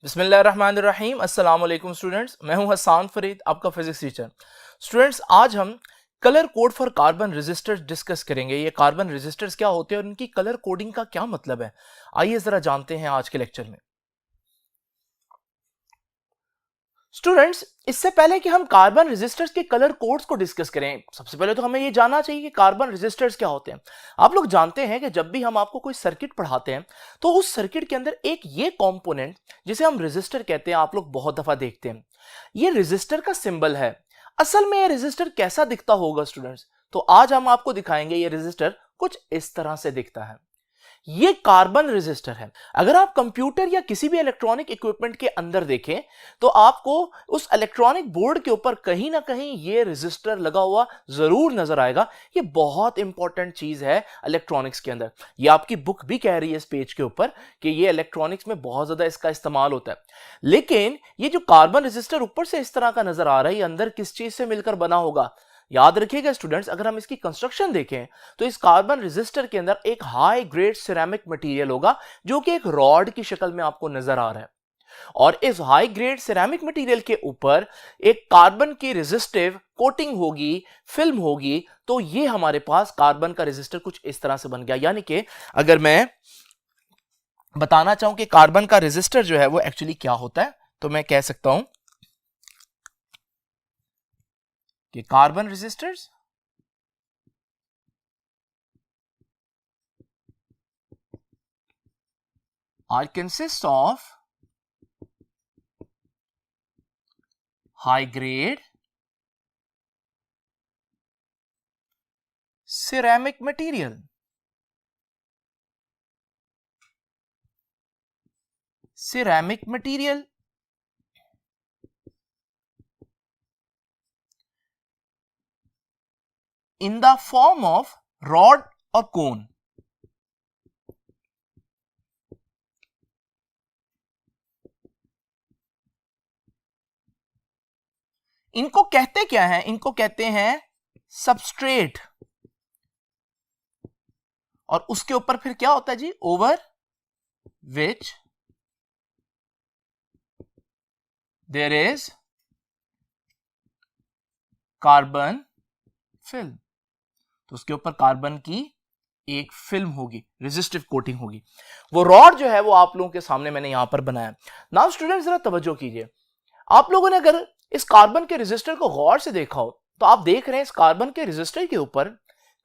बिस्मिल्लाहिर्रहमानिर्रहीम। अस्सलाम वालेकुम स्टूडेंट्स, मैं हूं हसान फरीद, आपका फिजिक्स टीचर। स्टूडेंट्स, आज हम colour code for carbon resistors discuss करेंगे। ये कार्बन रेजिस्टर्स क्या होते हैं और इनकी कलर कोडिंग का क्या मतलब है, आइए जरा जानते हैं आज के लेक्चर में। स्टूडेंट्स, इससे पहले कि हम कार्बन रेजिस्टर्स के कलर कोड्स को डिस्कस करें, सबसे पहले तो हमें ये जानना चाहिए कि कार्बन रेजिस्टर्स क्या होते हैं। आप लोग जानते हैं कि जब भी हम आपको कोई सर्किट पढ़ाते हैं तो उस सर्किट के अंदर एक ये कंपोनेंट जिसे हम रेजिस्टर कहते हैं, आप लोग बहुत दफा देखते हैं। ये रेजिस्टर का सिंबल है। असल में ये रेजिस्टर कैसा दिखता होगा स्टूडेंट्स, तो आज हम आपको दिखाएंगे। ये रेजिस्टर कुछ इस तरह से दिखता है। ये कार्बन रेजिस्टर है। अगर आप कंप्यूटर या किसी भी इलेक्ट्रॉनिक इक्विपमेंट के अंदर देखें तो आपको उस इलेक्ट्रॉनिक बोर्ड के ऊपर कहीं ना कहीं ये रेजिस्टर लगा हुआ जरूर नजर आएगा। ये बहुत इंपॉर्टेंट चीज है इलेक्ट्रॉनिक्स के अंदर। ये आपकी बुक भी कह रही है इस पेज के ऊपर कि ये इलेक्ट्रॉनिक्स में बहुत ज्यादा इसका इस्तेमाल होता है। लेकिन ये जो कार्बन रेजिस्टर ऊपर से इस तरह का नजर आ रहा है, ये अंदर किस चीज से मिलकर बना होगा? याद रखिएगा स्टूडेंट्स, अगर हम इसकी कंस्ट्रक्शन देखें तो इस कार्बन रेजिस्टर के अंदर एक हाई ग्रेड सिरेमिक मटेरियल होगा जो कि एक रॉड की शक्ल में आपको नजर आ रहा है। और इस हाई ग्रेड सिरेमिक मटेरियल के ऊपर एक कार्बन की रेजिस्टिव कोटिंग होगी, फिल्म होगी। तो ये हमारे पास कार्बन का रेजिस्टर कुछ इस तरह से बन गया। यानी कि अगर मैं बताना चाहूं कि कार्बन का रेजिस्टर जो है वो एक्चुअली क्या होता है, तो मैं कह सकता हूं कि carbon resistors are consist of high grade ceramic material. Ceramic material in the form of rod or cone. इनको कहते क्या है? इनको कहते हैं सबस्ट्रेट। और उसके ऊपर फिर क्या होता है जी? Over which there is carbon film. तो उसके ऊपर कार्बन की एक फिल्म होगी, रेजिस्टिव कोटिंग होगी। वो रॉड जो है वो आप लोगों के सामने मैंने यहां पर बनाया। नाउ स्टूडेंट्स, जरा तवज्जो कीजिए। आप लोगों ने अगर इस कार्बन के रेजिस्टर को गौर से देखा हो तो आप देख रहे हैं इस कार्बन के रेजिस्टर के ऊपर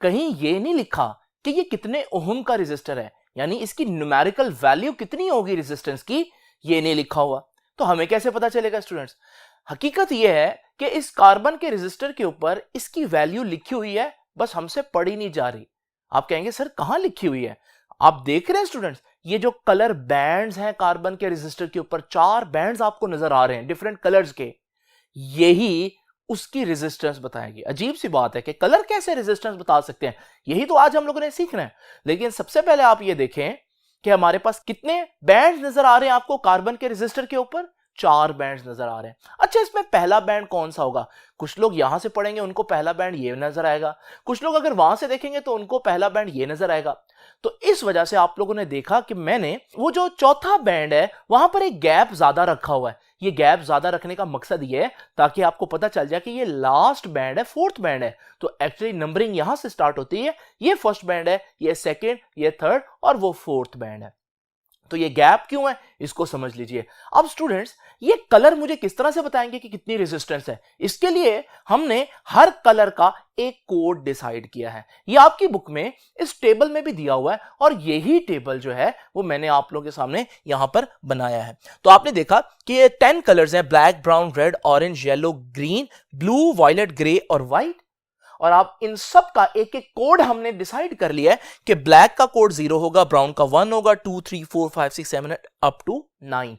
कहीं ये नहीं लिखा कि ये कितने ओहम का रेजिस्टर है, यानी इसकी न्यूमेरिकल वैल्यू कितनी होगी रेजिस्टेंस की, ये नहीं लिखा हुआ। तो हमें कैसे पता चलेगा स्टूडेंट्स? हकीकत यह है कि इस कार्बन के रेजिस्टर के ऊपर इसकी वैल्यू लिखी हुई है, बस हमसे पढ़ी नहीं जा रही। आप कहेंगे सर कहां लिखी हुई है? आप देख रहे हैं स्टूडेंट्स, ये जो कलर बैंड्स हैं कार्बन के रेजिस्टर के ऊपर, 4 बैंड्स आपको नजर आ रहे हैं डिफरेंट कलर्स के, यही उसकी रेजिस्टेंस बताएगी। अजीब सी बात है कि कलर कैसे रेजिस्टेंस बता सकते हैं, यही तो आज हम लोगों ने सीखना है। लेकिन सबसे पहले आप ये देखें कि हमारे पास कितने बैंड्स नजर आ रहे हैं आपको कार्बन के रेजिस्टर के ऊपर? 4 बैंड्स नजर आ रहे हैं। अच्छा, इसमें पहला बैंड कौन सा होगा? कुछ लोग यहां से पढ़ेंगे उनको पहला बैंड ये नजर आएगा, कुछ लोग अगर वहां से देखेंगे तो उनको पहला बैंड ये नजर आएगा। तो इस वजह से आप लोगों ने देखा कि मैंने वो जो चौथा बैंड है वहां पर एक गैप ज्यादा रखा हुआ है। ये गैप ज्यादा रखने का मकसद ये है ताकि आपको पता चल जाए कि ये लास्ट बैंड है, फोर्थ बैंड है। तो एक्चुअली नंबरिंग यहां से स्टार्ट होती है। ये फर्स्ट बैंड है, ये सेकंड, ये थर्ड और वो फोर्थ बैंड है। तो ये गैप क्यों है, इसको समझ लीजिए। अब स्टूडेंट्स, ये कलर मुझे किस तरह से बताएंगे कि कितनी रेजिस्टेंस है? इसके लिए हमने हर कलर का एक कोड डिसाइड किया है। ये आपकी बुक में इस टेबल में भी दिया हुआ है और यही टेबल जो है वो मैंने आप लोगों के सामने यहां पर बनाया है। तो आपने देखा कि ये 10 कलर्स हैं, black, brown, red, orange, yellow, green, blue, violet, grey और व्हाइट। और आप इन सब का एक एक कोड हमने डिसाइड कर लिया है कि ब्लैक का कोड 0 होगा, ब्राउन का 1 होगा, 2 3 4 5 6 7 अप टू 9।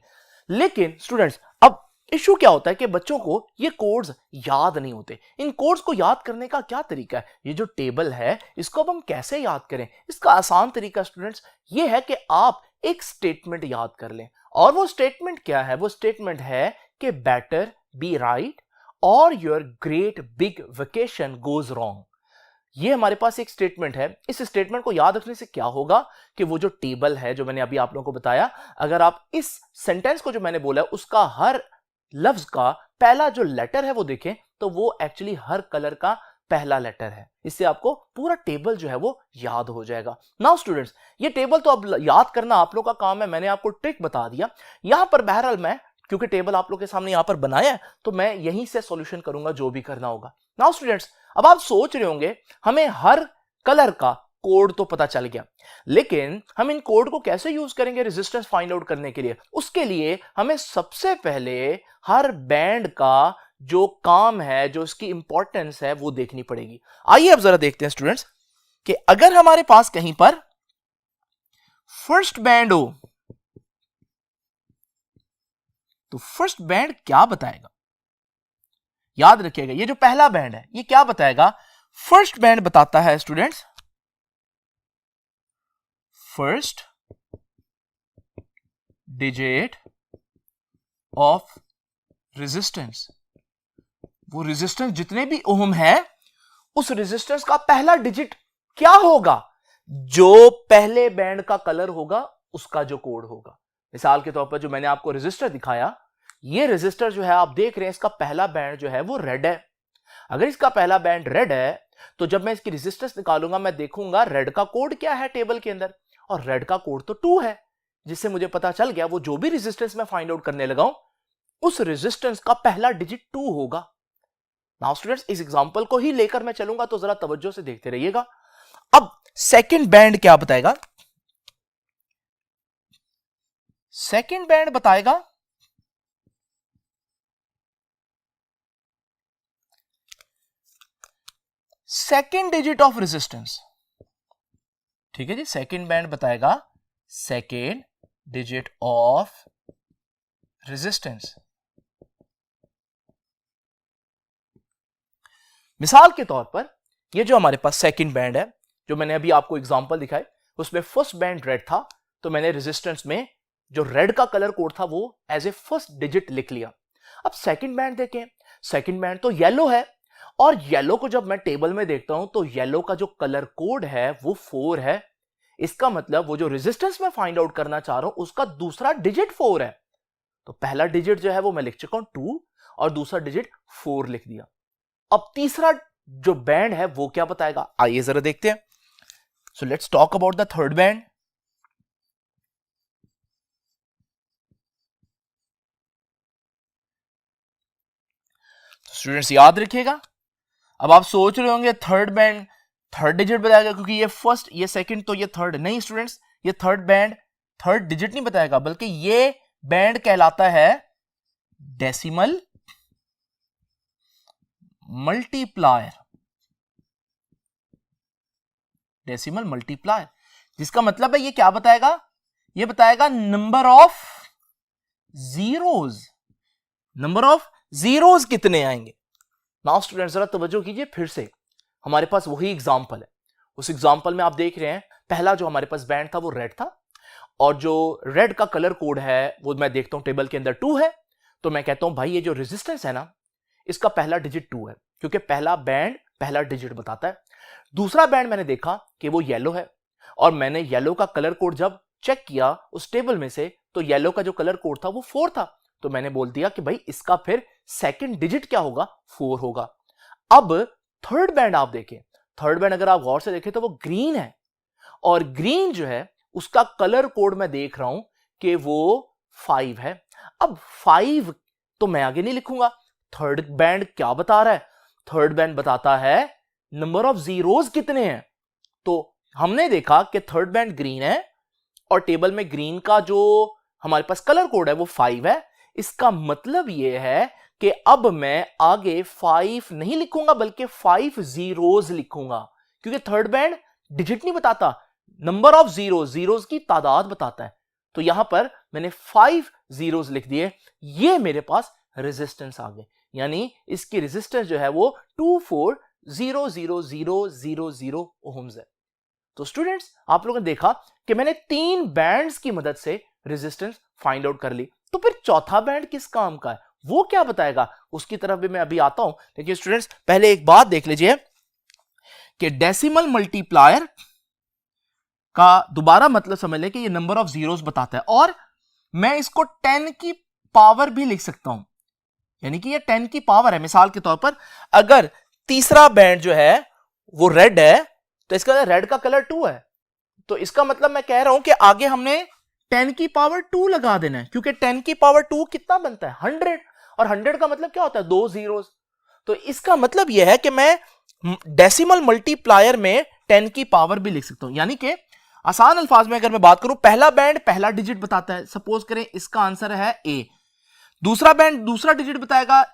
लेकिन स्टूडेंट्स, अब इशू क्या होता है कि बच्चों को ये कोड्स याद नहीं होते। इन कोड्स को याद करने का क्या तरीका है? ये जो टेबल है इसको अब हम कैसे याद करें? इसका आसान तरीका स्टूडेंट्स ये है कि आप एक स्टेटमेंट याद कर लें। और वो स्टेटमेंट क्या है? वो स्टेटमेंट है कि बेटर बी राइट और your great big vacation goes wrong. ये हमारे पास एक स्टेटमेंट है। इस स्टेटमेंट को याद रखने से क्या होगा कि वो जो टेबल है जो मैंने अभी आप लोगों को बताया, अगर आप इस सेंटेंस को जो मैंने बोला उसका हर लफ्ज का पहला जो लेटर है वो देखें तो वो एक्चुअली हर कलर का पहला लेटर है। इससे आपको पूरा टेबल जो है वो याद हो जाएगा। नाउ स्टूडेंट्स, ये टेबल तो अब याद करना आप लोगों का काम है, मैंने आपको ट्रिक बता दिया। यहां पर बहरहाल मैं क्योंकि टेबल आप लोगों के सामने यहां पर बनाया है तो मैं यहीं से सॉल्यूशन करूंगा जो भी करना होगा। नाउ स्टूडेंट्स, अब आप सोच रहे होंगे हमें हर कलर का कोड तो पता चल गया, लेकिन हम इन कोड को कैसे यूज करेंगे रेजिस्टेंस फाइंड आउट करने के लिए? उसके लिए हमें सबसे पहले हर बैंड का जो काम है, जो इसकी इंपॉर्टेंस है वो देखनी पड़ेगी। आइए अब जरा देखते हैं स्टूडेंट्स कि अगर हमारे पास कहीं पर फर्स्ट बैंड हो तो फर्स्ट बैंड क्या बताएगा? याद रखिएगा, ये जो पहला बैंड है ये क्या बताएगा? फर्स्ट बैंड बताता है students first digit of resistance. वो रेजिस्टेंस जितने भी ओम है उस रेजिस्टेंस का पहला डिजिट क्या होगा? जो पहले बैंड का कलर होगा उसका जो कोड होगा। मिसाल के तौर पर जो मैंने आपको रेजिस्टर दिखाया, ये रेजिस्टर जो है आप देख रहे हैं इसका पहला बैंड जो है वो रेड है। अगर इसका पहला बैंड रेड है तो जब मैं इसकी रेजिस्टेंस निकालूंगा मैं देखूंगा रेड का कोड क्या है टेबल के अंदर, और रेड का कोड तो 2 है, जिससे मुझे पता चल गया वो जो भी रेजिस्टेंस मैं फाइंड आउट करने लगा हूं उस रेजिस्टेंस का पहला डिजिट 2 होगा। नाउ स्टूडेंट्स, इस एग्जांपल को ही लेकर मैं चलूंगा तो जरा तवज्जो से देखते रहिएगा। अब सेकंड बैंड क्या बताएगा? सेकंड बैंड बताएगा सेकंड डिजिट ऑफ रेजिस्टेंस। ठीक है जी, सेकंड बैंड बताएगा सेकंड डिजिट ऑफ रेजिस्टेंस। मिसाल के तौर पर ये जो हमारे पास सेकंड बैंड है, जो मैंने अभी आपको एग्जांपल दिखाए, उसमें फर्स्ट बैंड रेड था तो मैंने रेजिस्टेंस में जो रेड का कलर कोड था वो एज ए फर्स्ट डिजिट लिख लिया। अब सेकंड बैंड देखें, सेकंड बैंड तो येलो है, और येलो को जब मैं टेबल में देखता हूं तो येलो का जो कलर कोड है वो 4 है। इसका मतलब वो जो रेजिस्टेंस में फाइंड आउट करना चाह रहा हूं उसका दूसरा डिजिट 4 है। तो पहला डिजिट जो है वो मैं लिख चुका हूं 2 और दूसरा डिजिट 4 लिख दिया। अब तीसरा जो बैंड है वो क्या बताएगा? आइए जरा देखते हैं। So let's talk about the third band. Students याद रखिएगा, अब आप सोच रहे होंगे थर्ड बैंड थर्ड डिजिट बताएगा क्योंकि ये फर्स्ट ये सेकंड तो ये थर्ड। नहीं स्टूडेंट्स, ये थर्ड बैंड थर्ड डिजिट नहीं बताएगा, बल्कि ये बैंड कहलाता है डेसिमल मल्टीप्लायर। डेसिमल मल्टीप्लायर जिसका मतलब है ये क्या बताएगा? ये बताएगा number of zeros. Number of zeros कितने आएंगे? नाउ स्टूडेंट जरा तवज्जो कीजिए, फिर से हमारे पास वही एग्जांपल है। उस एग्जांपल में आप देख रहे हैं पहला जो हमारे पास बैंड था वो रेड था, और जो रेड का कलर कोड है वो मैं देखता हूं टेबल के अंदर 2 है। तो मैं कहता हूं भाई ये जो रेजिस्टेंस है ना इसका पहला डिजिट 2 है, क्योंकि पहला बैंड पहला डिजिट बताता है। दूसरा बैंड मैंने देखा कि वो येलो है, और मैंने येलो का कलर कोड जब चेक किया उस टेबल में से तो येलो का जो कलर कोड था वो 4 था। तो मैंने बोल दिया कि भाई इसका फिर सेकंड डिजिट क्या होगा? 4 होगा। अब थर्ड बैंड आप देखें, थर्ड बैंड अगर आप गौर से देखें तो वो ग्रीन है, और ग्रीन जो है उसका कलर कोड मैं देख रहा हूं कि वो 5 है। अब 5 तो मैं आगे नहीं लिखूंगा। थर्ड बैंड क्या बता रहा है? थर्ड बैंड बताता है नंबर ऑफ जीरोज कितने हैं। तो हमने देखा कि थर्ड बैंड ग्रीन है और टेबल में ग्रीन का जो हमारे पास कलर कोड है वो 5 है। इसका मतलब यह है कि अब मैं आगे 5 नहीं लिखूंगा बल्कि 5 जीरोज लिखूंगा, क्योंकि थर्ड बैंड डिजिट नहीं बताता, नंबर ऑफ जीरोज की तादाद बताता है। तो यहां पर मैंने 5 जीरोज लिख दिए, ये मेरे पास रेजिस्टेंस आ गए, यानी इसकी रेजिस्टेंस जो है वो 24000000 ओम्स है। तो स्टूडेंट्स आप लोगों ने देखा कि मैंने 3 बैंड्स की मदद से रेजिस्टेंस फाइंड आउट कर ली। तो फिर चौथा बैंड किस काम का है, वो क्या बताएगा? उसकी तरफ भी मैं अभी आता हूं। देखिए स्टूडेंट्स, पहले एक बात देख लीजिए कि डेसिमल मल्टीप्लायर का दोबारा मतलब समझ लें कि ये नंबर ऑफ जीरोस बताता है, और मैं इसको 10 की पावर भी लिख सकता हूं, यानी कि ये 10 की पावर है। मिसाल के तौर पर अगर तीसरा बैंड जो है वो रेड है तो इसका रेड का कलर 2 है, तो इसका मतलब मैं कह रहा हूं कि आगे हमने 10 की पावर 2 लगा देना है, क्योंकि 10 की पावर 2 कितना बनता है 100, और 100 का मतलब क्या होता है 2 जीरोस। तो इसका मतलब यह है कि मैं डेसिमल मल्टीप्लायर में 10 की पावर भी लिख सकता हूं, यानी कि आसान अल्फाज में अगर मैं बात करूं, पहला बैंड पहला डिजिट बताता है, सपोज करें इसका आंसर है ए, दूसरा बैंड दूसरा डिजिट बताएगा,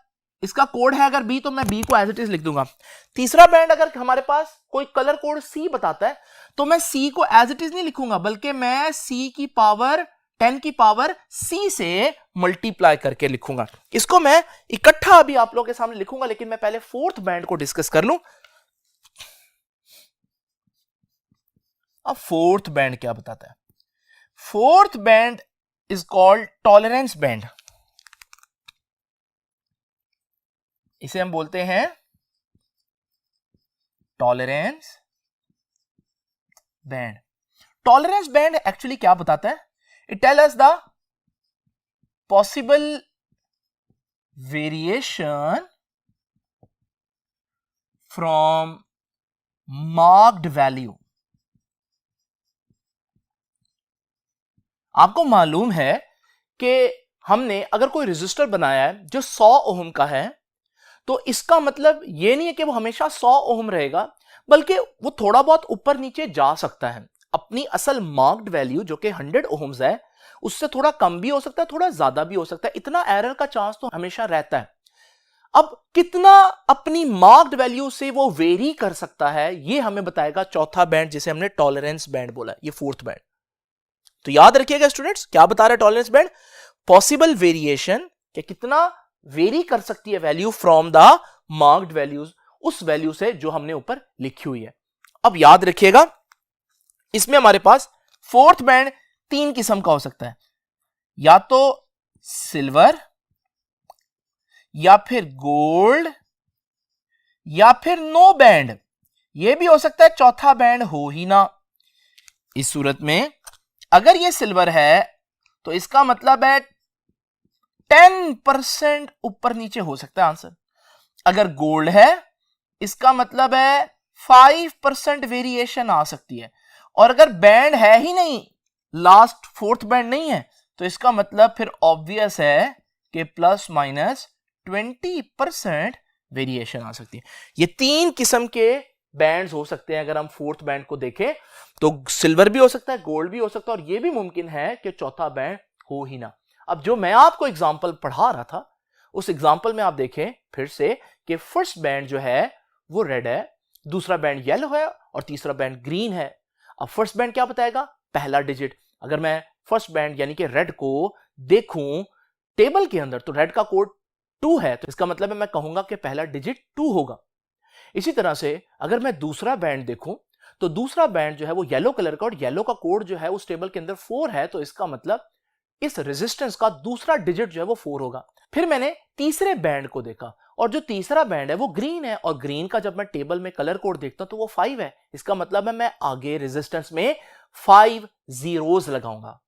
इसका कोड है अगर बी तो मैं बी को एज इट इज लिख दूंगा। तीसरा बैंड अगर हमारे पास कोई कलर कोड सी बताता है तो मैं सी को एज इट इज नहीं लिखूंगा, बल्कि मैं सी की पावर 10 की पावर सी से मल्टीप्लाई करके लिखूंगा। इसको मैं इकट्ठा अभी आप लोगों के सामने लिखूंगा, लेकिन मैं पहले फोर्थ बैंड को डिस्कस कर लूं। अब फोर्थ बैंड क्या बताता है? Fourth band is called tolerance band. इसे हम बोलते हैं tolerance band. Tolerance band actually क्या बताता है? It tell us the possible variation from marked value. आपको मालूम है कि हमने अगर कोई रेजिस्टर बनाया है जो 100 ओम का है, तो इसका मतलब यह नहीं है कि वो हमेशा 100 ओम रहेगा, बल्कि वो थोड़ा बहुत ऊपर नीचे जा सकता है। अपनी असल मार्क्ड वैल्यू जो कि 100 ओम्स है उससे थोड़ा कम भी हो सकता है, थोड़ा ज्यादा भी हो सकता है, इतना एरर का चांस तो हमेशा रहता है। अब कितना अपनी मार्क्ड वैल्यू से वो वेरी कर सकता है ये हमें बताएगा चौथा बैंड, जिसे हमने टॉलरेंस बैंड बोला, ये फोर्थ बैंड। तो याद रखिएगा स्टूडेंट्स, क्या बता रहा है टॉलरेंस बैंड? पॉसिबल वेरिएशन, कि कितना वेरी कर सकती है value from the marked values, उस वैल्यू से जो हमने ऊपर लिखी हुई है। अब याद रखिएगा इसमें हमारे पास फोर्थ बैंड 3 किस्म का हो सकता है, या तो सिल्वर, या फिर गोल्ड, या फिर नो बैंड। यह भी हो सकता है चौथा बैंड हो ही ना। इस सूरत में अगर यह सिल्वर है तो इसका मतलब है 10% ऊपर नीचे हो सकता है आंसर। अगर गोल्ड है इसका मतलब है 5% वेरिएशन आ सकती है, और अगर बैंड है ही नहीं, लास्ट फोर्थ बैंड नहीं है, तो इसका मतलब फिर ऑब्वियस है कि प्लस माइनस 20% वेरिएशन आ सकती है। ये 3 किस्म के बैंड्स हो सकते हैं। अगर हम फोर्थ बैंड को देखें तो सिल्वर भी हो सकता है, गोल्ड भी हो सकता है, और यह भी मुमकिन है कि चौथा बैंड हो ही ना। अब जो मैं आपको एग्जांपल पढ़ा रहा था, उस एग्जांपल में आप देखें फिर से कि फर्स्ट बैंड जो है वो रेड है, दूसरा बैंड येलो है, और तीसरा बैंड ग्रीन है। अब फर्स्ट बैंड क्या बताएगा? पहला डिजिट। अगर मैं फर्स्ट बैंड यानी कि रेड को देखूं टेबल के अंदर तो रेड का कोड 2 है, तो इसका मतलब है मैं कहूंगा कि पहला डिजिट 2 होगा। इसी तरह से अगर मैं दूसरा बैंड देखूं तो दूसरा बैंड जो है वो येलो कलर का, और येलो का कोड जो है उस टेबल के अंदर 4 है, तो इसका मतलब इस रेजिस्टेंस का दूसरा डिजिट जो है वो 4 होगा। फिर मैंने तीसरे बैंड को देखा, और जो तीसरा बैंड है वो ग्रीन है, और ग्रीन का जब मैं टेबल में कलर कोड देखता हूं तो वो 5 है। इसका मतलब है मैं आगे रेजिस्टेंस में 5 जीरोस लगाऊंगा।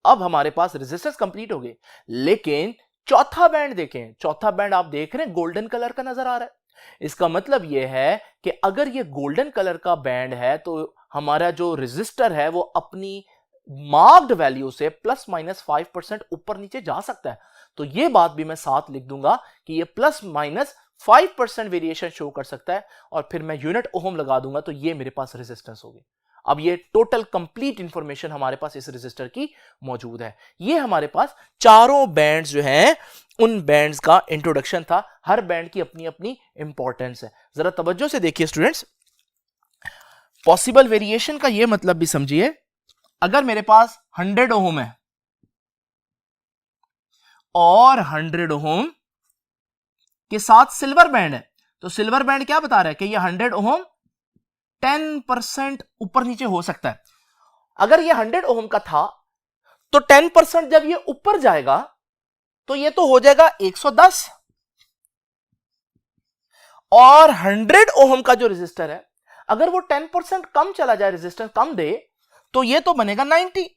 अब हमारे पास रेजिस्टेंस कंप्लीट हो गए। लेकिन चौथा बैंड देखें, चौथा बैंड आप देख रहे हैं गोल्डन कलर का नजर आ रहा है। इसका मतलब यह है कि अगर ये गोल्डन कलर का बैंड है तो हमारा जो रेजिस्टर है वो अपनी मार्क्ड वैल्यू से प्लस माइनस 5% ऊपर नीचे जा सकता है। तो ये बात भी मैं साथ लिख दूंगा कि ये प्लस माइनस 5% वेरिएशन शो कर सकता है, और फिर मैं यूनिट ओम लगा दूंगा तो ये मेरे पास रेजिस्टेंस होगी। अब ये टोटल कंप्लीट इंफॉर्मेशन हमारे पास इस रेजिस्टर की मौजूद है। ये हमारे पास चारों बैंड्स जो हैं उन बैंड्स का इंट्रोडक्शन था। हर बैंड की अपनी अपनी इंपॉर्टेंस है। जरा तवज्जो से देखिए स्टूडेंट्स, पॉसिबल वेरिएशन का यह मतलब भी समझिए। अगर मेरे पास 100 ओम है और 100 ओम के साथ सिल्वर बैंड है, तो सिल्वर बैंड क्या बता रहा है कि ये 100 ओम 10% ऊपर नीचे हो सकता है। अगर ये 100 ओम का था तो 10% जब ये ऊपर जाएगा तो ये तो हो जाएगा 110, और 100 ओम का जो रेजिस्टर है अगर वो 10% कम चला जाए, रेजिस्टेंस कम दे, तो ये तो बनेगा 90।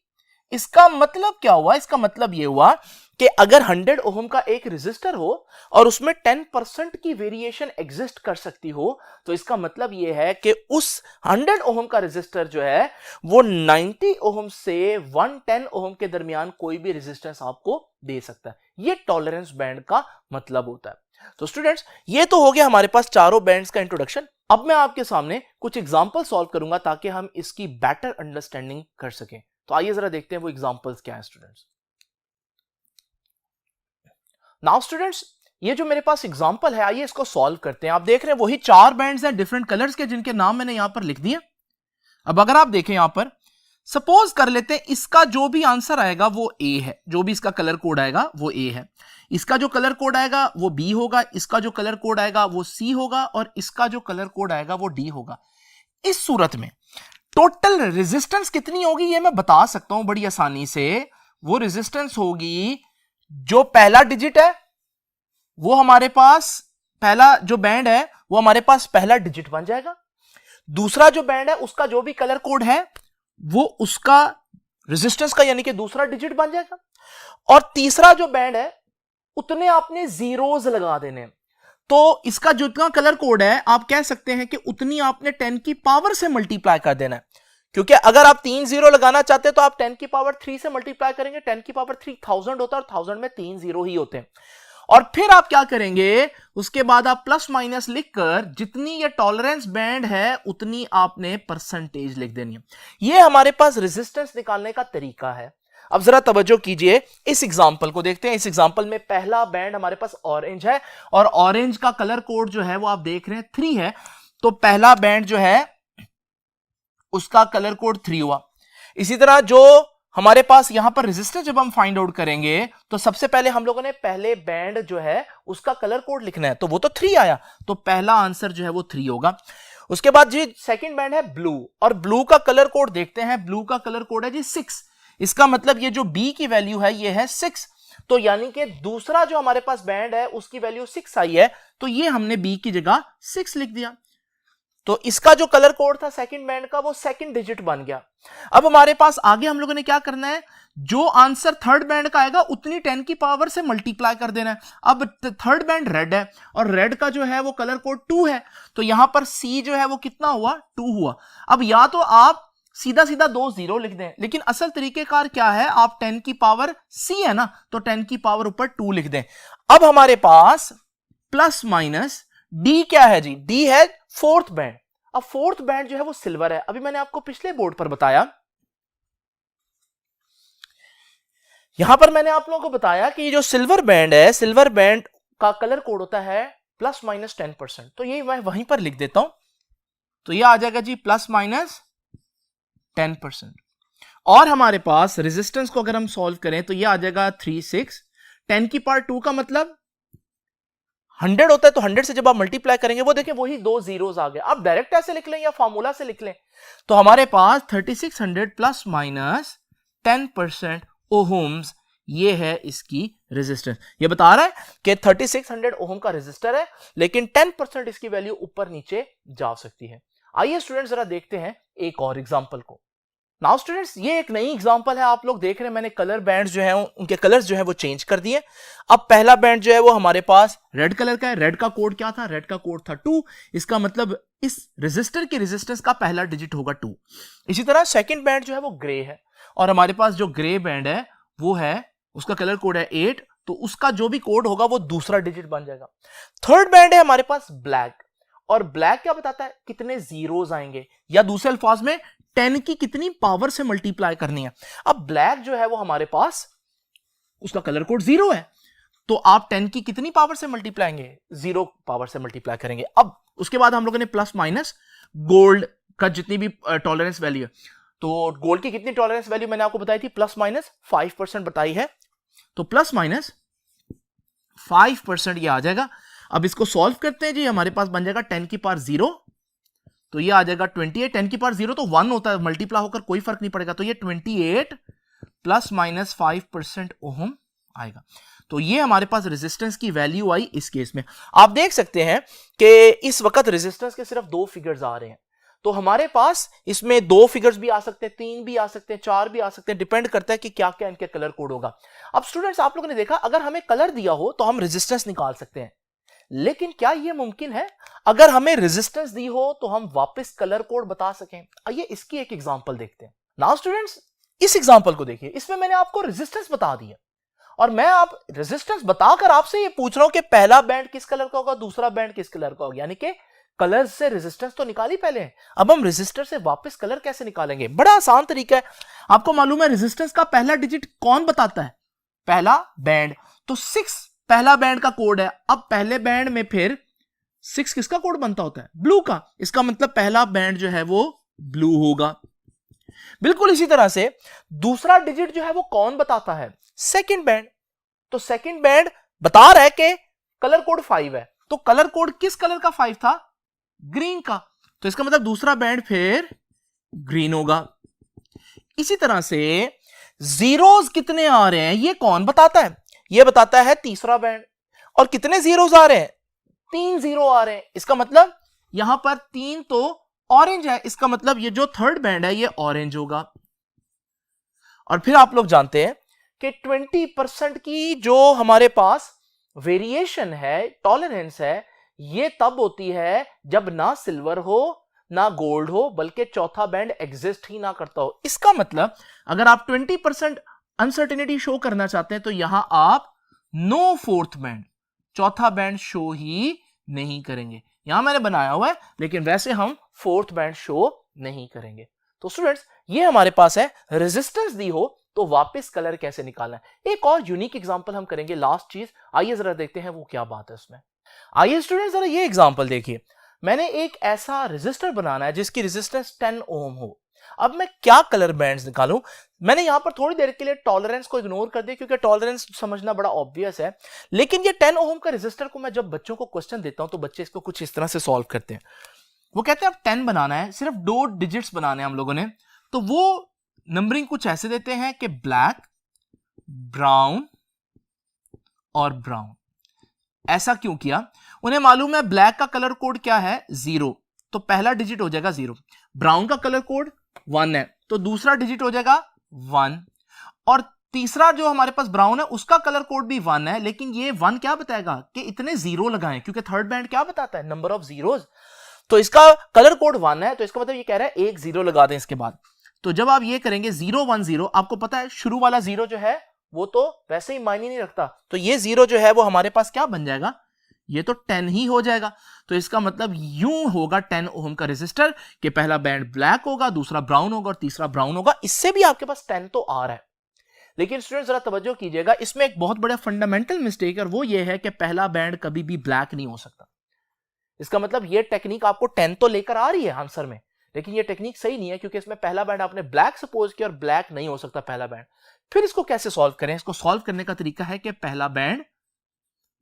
इसका मतलब क्या हुआ? इसका मतलब ये हुआ कि अगर 100 ओम का एक रेजिस्टर हो और उसमें 10% की वेरिएशन एग्जिस्ट कर सकती हो, तो इसका मतलब ये है कि उस 100 ओम का रेजिस्टर जो है वो 90 ओम से 110 ओम के दरमियान कोई भी रेजिस्टेंस आपको दे सकता है। ये टॉलरेंस बैंड का मतलब होता है। तो स्टूडेंट्स, ये तो हो गया हमारे पास चारों बैंड्स का इंट्रोडक्शन। अब मैं आपके सामने कुछ एग्जांपल सॉल्व करूंगा ताकि हम इसकी बेटर अंडरस्टैंडिंग कर सकें। तो आइए जरा देखते हैं वो एग्जांपल्स क्या हैं स्टूडेंट्स। नाउ स्टूडेंट्स, ये जो मेरे पास एग्जांपल है, आइए इसको सॉल्व करते हैं। आप देख रहे हैं वही 4 बैंड्स हैं डिफरेंट कलर्स के, जिनके नाम मैंने यहां पर लिख दिए। अब अगर आप देखें यहां पर, सपोज कर लेते हैं इसका जो भी आंसर आएगा वो ए है, जो भी इसका कलर कोड आएगा वो ए है, इसका जो कलर कोड आएगा वो बी होगा, इसका जो कलर कोड आएगा वो सी होगा, और इसका जो कलर कोड आएगा वो डी होगा। इस सूरत में टोटल रेजिस्टेंस कितनी होगी ये मैं बता सकता हूं बड़ी आसानी से। वो रेजिस्टेंस होगी, जो पहला डिजिट है वो हमारे पास, पहला जो बैंड है वो हमारे पास पहला डिजिट बन जाएगा। दूसरा जो बैंड है उसका जो भी कलर कोड है वो उसका रेजिस्टेंस का यानी कि दूसरा डिजिट बन जाएगा। और तीसरा जो बैंड है उतने आपने जीरोस लगा देने, तो इसका जितना कलर कोड है आप कह सकते हैं कि उतनी आपने 10 की पावर से मल्टीप्लाई कर देना है। क्योंकि अगर आप 3 जीरो लगाना चाहते हैं तो आप 10 की पावर 3 से मल्टीप्लाई करेंगे, 10 की पावर 3 1000 होता है, और 1000 में 3 जीरो ही होते हैं। और फिर आप क्या करेंगे, उसके बाद आप प्लस माइनस लिखकर जितनी ये टॉलरेंस बैंड है उतनी आपने परसेंटेज लिख देनी है। ये हमारे पास रेजिस्टेंस निकालने का तरीका है। अब जरा तवज्जो कीजिए, इस एग्जांपल को देखते हैं। इस एग्जांपल में पहला बैंड हमारे पास ऑरेंज है, और ऑरेंज का कलर कोड जो है वो आप देख रहे हैं 3 है। तो पहला बैंड जो है उसका कलर कोड 3 हुआ। इसी तरह जो हमारे पास यहां पर रेजिस्टेंस जब हम फाइंड आउट करेंगे तो सबसे पहले हम लोगों ने पहले बैंड जो है उसका कलर कोड लिखना है, तो वो तो 3 आया, तो पहला आंसर जो है वो 3 होगा। उसके बाद जी सेकंड बैंड है ब्लू, और ब्लू का कलर कोड देखते हैं। ब्लू का कलर कोड है जी 6। इसका मतलब ये जो बी की वैल्यू है ये है 6, तो यानी कि दूसरा जो हमारे पास बैंड है उसकी वैल्यू 6 आई है, तो ये हमने बी की जगह 6 लिख दिया। तो इसका जो कलर कोड था सेकंड बैंड का वो सेकंड डिजिट बन गया। अब हमारे पास आगे हम लोगों ने क्या करना है, जो आंसर थर्ड बैंड का आएगा उतनी 10 की पावर से मल्टीप्लाई कर देना है। अब थर्ड बैंड रेड है, और रेड का जो है वो कलर कोड 2 है, तो यहां पर सी जो है वो कितना हुआ, 2 हुआ। अब या तो आप सीधा सीधा 2 जीरो लिख दें, लेकिन असल तरीकेकार क्या है, आप 10 की पावर सी है ना, तो 10 की पावर ऊपर 2 लिख दें। अब हमारे पास प्लस माइनस डी क्या है जी, डी है फोर्थ बैंड। अब फोर्थ बैंड जो है वो सिल्वर है। अभी मैंने आपको पिछले बोर्ड पर बताया, यहां पर मैंने आप लोगों को बताया कि ये जो सिल्वर बैंड है, सिल्वर बैंड का कलर कोड होता है प्लस माइनस 10%। तो ये मैं वहीं पर लिख देता हूं, तो ये आ जाएगा जी प्लस माइनस 10%। और हमारे पास रेजिस्टेंस को अगर हम सॉल्व करें तो ये आ जाएगा 3 6, 10 की पावर 2 का मतलब 100 होता है, तो 100 से जब आप मल्टीप्लाई करेंगे वो देखिए वही 2 जीरोस आ गए। आप डायरेक्ट ऐसे लिख लें या फार्मूला से लिख लें, तो हमारे पास 3600 प्लस माइनस 10% ओहम्स, ये है इसकी रेजिस्टेंस। ये बता रहा है कि 3600 ओहम का रेजिस्टर है, लेकिन 10% इसकी वैल्यू ऊपर नीचे जा सकती है। आइए स्टूडेंट्स जरा देखते हैं एक और एग्जांपल को। नाउ स्टूडेंट्स, ये एक नई एग्जांपल है। आप लोग देख रहे हैं मैंने कलर बैंड्स जो है उनके कलर्स जो है वो चेंज कर दिए। अब पहला बैंड जो है वो हमारे पास रेड कलर का है। रेड का कोड क्या था, रेड का कोड था 2। इसका मतलब इस रेजिस्टर के रेजिस्टेंस का पहला डिजिट होगा 2। इसी तरह सेकंड बैंड जो है वो ग्रे है, और हमारे पास जो ग्रे बैंड है वो है, उसका कलर कोड है 8, तो उसका जो भी कोड होगा वो दूसरा डिजिट बन जाएगा। थर्ड बैंड है हमारे पास ब्लैक, और ब्लैक क्या बताता है, कितने जीरोस आएंगे, या दूसरे अल्फाज में 10 की कितनी पावर से मल्टीप्लाई करनी है। अब ब्लैक जो है वो हमारे पास उसका कलर कोड 0 है, तो आप 10 की कितनी पावर से मल्टीप्लाएंगे, 0 पावर से मल्टीप्लाई करेंगे। अब उसके बाद हम लोगों ने प्लस माइनस गोल्ड का जितनी भी टॉलरेंस वैल्यू है, तो गोल्ड की कितनी टॉलरेंस वैल्यू मैंने आपको बताई थी, प्लस माइनस 5% बताई है, तो प्लस माइनस 5% ये आ जाएगा। अब इसको सॉल्व करते हैं जी, हमारे पास बन जाएगा 10 की पावर 0, तो ये आ जाएगा 28। 10 की पावर 0 तो 1 होता है, मल्टीप्लाई होकर कोई फर्क नहीं पड़ेगा, तो ये 28 प्लस माइनस 5% ओहम आएगा। तो ये हमारे पास रेजिस्टेंस की वैल्यू आई इस केस में। आप देख सकते हैं कि इस वक्त रेजिस्टेंस के सिर्फ 2 फिगर्स आ रहे हैं, तो हमारे पास इसमें 2 फिगर्स भी आ सकते हैं, 3 भी आ सकते हैं, 4 भी आ सकते हैं, डिपेंड करता है कि क्या क्या इनके कलर कोड होगा। अब स्टूडेंट्स आप लोगों ने देखा अगर हमें कलर दिया हो तो हम रेजिस्टेंस निकाल सकते हैं, लेकिन क्या यह मुमकिन है अगर हमें रेजिस्टेंस दी हो तो हम वापस कलर कोड बता सकें? आइए इसकी एक एग्जांपल देखते हैं। नाउ स्टूडेंट्स इस एग्जांपल को देखिए, इसमें मैंने आपको रेजिस्टेंस बता दिया और मैं आप रेजिस्टेंस बताकर आपसे ये पूछ रहा हूं कि पहला बैंड किस कलर का होगा, दूसरा बैंड किस कलर का होगा, यानी कि कलर से रेजिस्टेंस तो निकाली पहले है, अब हम रेजिस्टर से वापस कलर कैसे निकालेंगे? बड़ा आसान तरीका है। आपको मालूम है रेजिस्टेंस का पहला डिजिट कौन बताता है? पहला बैंड। तो 6 पहला बैंड का कोड है। अब पहले बैंड में फिर 6 किसका कोड बनता होता है? ब्लू का। इसका मतलब पहला बैंड जो है वो ब्लू होगा। बिल्कुल इसी तरह से दूसरा डिजिट जो है वो कौन बताता है? Second band. तो सेकंड बैंड बता रहा है कि कलर कोड 5 है, तो कलर कोड किस कलर का 5 था? ग्रीन का। तो इसका मतलब दूसरा बैंड फिर ग्रीन होगा। इसी तरह से जीरोस कितने आ रहे हैं ये कौन बताता है? ये बताता है तीसरा बैंड। और कितने जीरोस आ रहे हैं? 3 जीरो आ रहे हैं। इसका मतलब यहां पर 3 तो ऑरेंज है, इसका मतलब ये जो थर्ड बैंड है ये ऑरेंज होगा। और फिर आप लोग जानते हैं कि 20% की जो हमारे पास वेरिएशन है, टॉलरेंस है, ये तब होती है जब ना सिल्वर हो ना गोल्ड हो, बल्कि चौथा बैंड एग्जिस्ट ही ना करता हो। इसका मतलब अगर आप 20% अनसर्टेनिटी शो करना चाहते हैं तो यहां आप नो फोर्थ बैंड, चौथा बैंड शो ही नहीं करेंगे। यहां मैंने बनाया हुआ है लेकिन वैसे हम फोर्थ बैंड शो नहीं करेंगे। तो स्टूडेंट्स ये हमारे पास है रेजिस्टेंस दी हो तो वापस कलर कैसे निकालना है। एक और यूनिक एग्जांपल हम करेंगे, लास्ट चीज। आइए जरा देखते हैं वो क्या बात है उसमें। आइए स्टूडेंट्स जरा ये एग्जांपल देखिए। मैंने एक ऐसा रेजिस्टर बनाना है जिसकी रेजिस्टेंस 10 ओम हो। अब मैं क्या कलर बैंड्स निकालूं? मैंने यहां पर थोड़ी देर के लिए टॉलरेंस को इग्नोर कर दिया क्योंकि टॉलरेंस समझना बड़ा ऑब्वियस है, लेकिन ये 10 ओम का रेजिस्टर को मैं जब बच्चों को क्वेश्चन देता हूं तो बच्चे इसको कुछ इस तरह से सॉल्व करते हैं। वो कहते हैं अब 10 बनाना है, सिर्फ 2 डिजिट्स बनाने हैं हम लोगों ने, तो वो नंबरिंग कुछ ऐसे देते हैं कि ब्लैक, ब्राउन और ब्राउन। ऐसा क्यों किया? उन्हें मालूम है ब्लैक का कलर कोड क्या है? 0, तो पहला डिजिट हो जाएगा 0। ब्राउन का कलर कोड 1 है, तो दूसरा डिजिट हो जाएगा 1। और तीसरा जो हमारे पास ब्राउन है उसका कलर कोड भी 1 है, लेकिन ये 1 क्या बताएगा कि इतने 0 लगाएं, क्योंकि थर्ड बैंड क्या बताता है? Number of zeros. तो इसका कलर कोड 1 है, तो इसका मतलब ये कह रहा है एक 0 लगा दें इसके बाद। तो जब आप ये करेंगे 0 1 0, आपको पता है शुरू वाला 0 जो है वो तो वैसे ही मायने नहीं रखता, तो ये 0 जो है वो हमारे पास क्या बन जाएगा? ये तो 10 ही हो जाएगा। तो इसका मतलब यूं होगा 10 ओम का रेजिस्टर कि पहला बैंड ब्लैक होगा, दूसरा ब्राउन होगा और तीसरा ब्राउन होगा। इससे भी आपके पास 10 तो आ रहा है। लेकिन स्टूडेंट जरा तवज्जो कीजिएगा, इसमें एक बहुत बड़ा फंडामेंटल मिस्टेक है और वो ये है कि पहला बैंड कभी भी ब्लैक नहीं हो सकता। इसका मतलब ये टेक्निक आपको 10 तो लेकर आ रही है आंसर में, लेकिन ये टेक्निक सही नहीं है क्योंकि इसमें पहला बैंड आपने ब्लैक सपोज किया और ब्लैक नहीं हो सकता पहला बैंड। फिर इसको कैसे सॉल्व करें? इसको सॉल्व करने का तरीका है कि पहला बैंड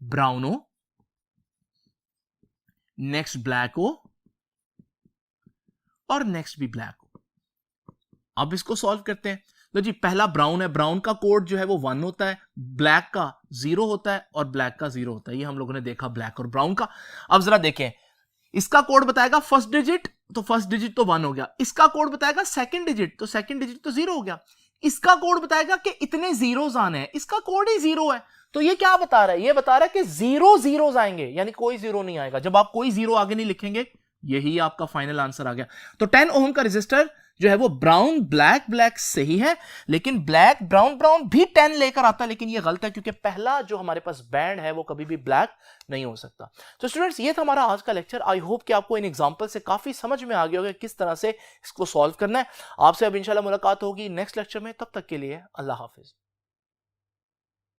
ब्राउन हो, नेक्स्ट ब्लैक हो और नेक्स्ट भी ब्लैक हो। अब इसको सॉल्व करते हैं। लो जी, पहला ब्राउन है, ब्राउन का कोड जो है वो 1 होता है, ब्लैक का 0 होता है और ब्लैक का 0 होता है। ये हम लोगों ने देखा ब्लैक और ब्राउन का। अब जरा देखें, इसका कोड बताएगा फर्स्ट डिजिट, तो फर्स्ट डिजिट तो 1 हो गया। इसका कोड बताएगा सेकंड डिजिट, तो सेकंड डिजिट तो 0 हो गया। इसका कोड बताएगा कि इतने जीरोस आने हैं, इसका कोड ही 0 है। तो ये क्या बता रहा है? ये बता रहा है कि 0 जीरोस आएंगे, यानी कोई 0 नहीं आएगा। जब आप कोई 0 आगे नहीं लिखेंगे, यही आपका फाइनल आंसर आ गया। तो 10 ओम का रेजिस्टर जो है वो ब्राउन ब्लैक ब्लैक सही है, लेकिन ब्लैक ब्राउन ब्राउन भी 10 लेकर आता है, लेकिन ये गलत है क्योंकि पहला जो हमारे पास बैंड है वो कभी भी ब्लैक नहीं हो सकता। तो स्टूडेंट्स ये था हमारा आज का लेक्चर। आई होप कि आपको इन एग्जांपल से काफी समझ में आ गया होगा किस तरह से इसको सॉल्व करना है। आपसे अब इंशाल्लाह मुलाकात होगी नेक्स्ट लेक्चर में। तब तक के लिए अल्लाह हाफिज।